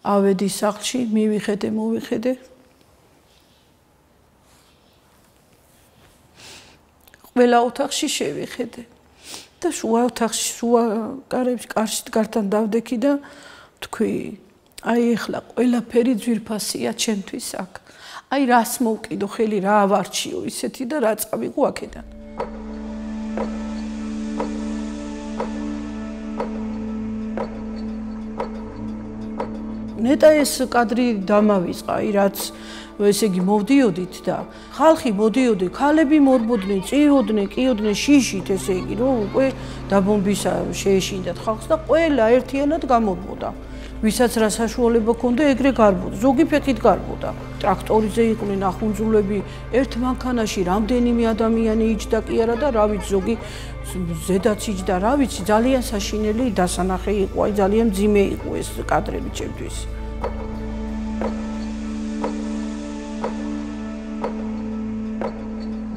ავედი სახლში, მოვიხედე. ყველა ოთახში შევიხედე. და შუა ოთახში, შუა კარში გართან დავდექი და თქვი, აი ეხლა ყველაფერი ძვირფასია ჩემთვის აქ. აი რას მოვკიდო ხელი, რა ავარჩიო ისეთი და რა წავიღო აქედან. ნეტა ეს კადრი დამავიწყა, აი რაც ესე იგი მოვდიოდით და ხალხი მოდიოდი, ქალები მორბოდნენ, წიოდნენ, კიოდნენ შიშით, ესე იგი, რომ უკვე დაბომბისა შეეშინდათ ხალხს და ყველა ერთიანად გამორბოდა. ვისაც რა საშუალება ჰქონდა, ეგრე გარბოდა, ზოგი ფეხით გარბოდა. ტრაქტორიზე იყვნენ ახუნძულები, ერთ მანქანაში რამდენიმე ადამიანი იჯდა კი არა და რა ვიცი, ზოგი ზედაც იჯდა, რა ვიცი, ძალიან საშინელი დასანახი იყო, აი ძალიან მძიმე იყო ეს კადრები ჩემთვის.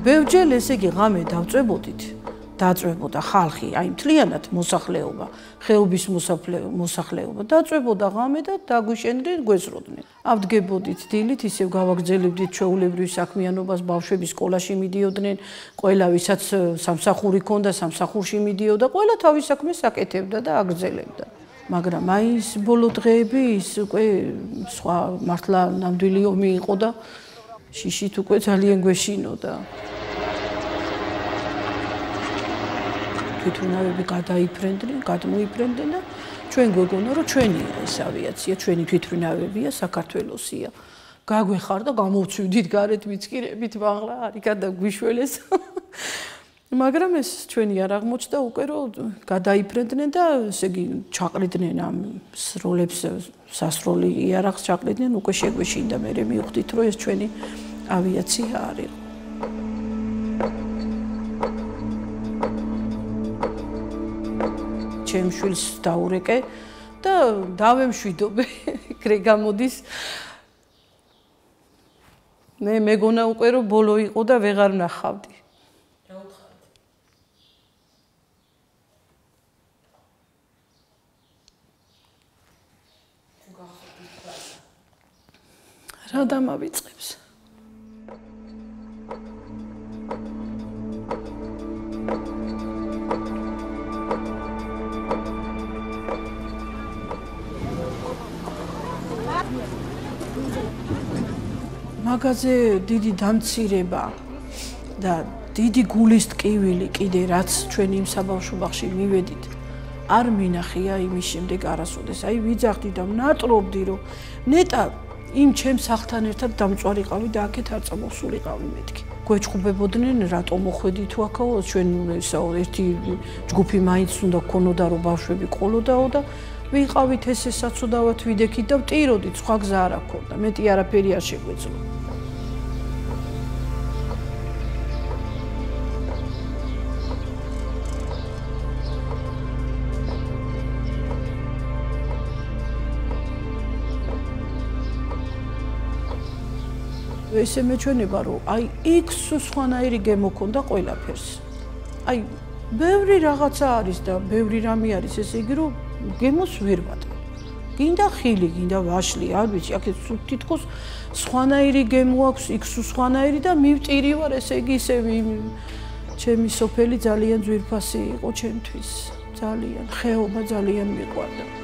ბევრჯერ ესე იგი ღამე დავწვებოდით, დაწვებოდა ხალხი, აი მთლიანად მოსახლეობა, ხეობის მოსახლეობა, დაწვებოდა ღამე და დაგვიშენდნენ, გვეზროდნენ. ავდგებოდით დილით, ისევ გავაგრძელებდით ჩვეულებრივ საქმიანობას, ბავშვები სკოლაში მიდიოდნენ, ყველა ვისაც სამსახური ჰქონდა, სამსახურში მიდიოდა, ყველა თავის საქმეს აკეთებდა და აგრძელებდა. მაგრამ აი ის ბოლო დღეები ის უკვე სხვა მართლა ნამდვილი ომი იყო და შიშით უკვე ძალიან გვეშინოდა. თვითმფრინავები გადმოიფრენდნენ და ჩვენ გვეგონა რომ ჩვენია ეს ავიაცია, ჩვენი თვითმფრინავებია, საქართველოსია. გაგვეხარ და გამოვცვიდით გარეთ მიცკირებით, მაღლა არიქა და გვიშველეს. მაგრამ ეს ჩვენი არ აღმოჩნდა უკვე რომ გადაიფრენდნენ და ესე იგი ჩაყრიდნენ ამ როლებს, სასროლი იარაღს ჩაყრიდნენ, უკვე შეგვეშინდა მე მივხვდით რომ ეს ჩვენი ავიაცია არის. ჩემს შვილს დაურეკე და დავემშვიდობე, ეგრე გამოდის. მე მეგონა უკვე რომ ბოლო იყო და ვეღარ ნახავდი. რა უთხარით? რა დამავიწყებს? მაგაზე დიდი დამცირება და დიდი გულის ტკივილი კიდე რაც ჩვენ იმ საბავშვობაში მივედით არ მინახია იმის შემდეგ არასოდეს. აი ვიძახდი და ვნატრობდი რომ ნეტა იმ ჩემს სახლთან ერთად დამწვარიყავი და აქეთ არ წამოსულიყავი მეთქი. გვეჭხუბებოდნენ რატომ მოხვედი თუ აქაო ჩვენ ერთი ჯგუფი მაინც უნდა გქონოდა რომ ბავშვები ყოლოდაო და ვიყავით ესე საცუდავად ვიდექით და ვტიროდით, სხვა გზა არ აქონდა. მეტი არაფერი არ შეგვეძლო. ესე მეჩვენება რომ აი იქ სხვანაირი გემოქონდა ყველაფერს. აი ბევრი რაღაცა არის და ბევრი რამე არის, ესე იგი რომ გემოს ვერ ვატყობ. გინდა ხილი, გინდა ვაშლი, არ ვიცი, აქ თითქოს სხვანაირი გემო აქვს, იქ სხვანაირი და მივტირი ვარ, ესე იგი ისევ ჩემი სოფელი ძალიან ძვირფასი იყო ჩემთვის. ძალიან ხეობა ძალიან მიყვარდა.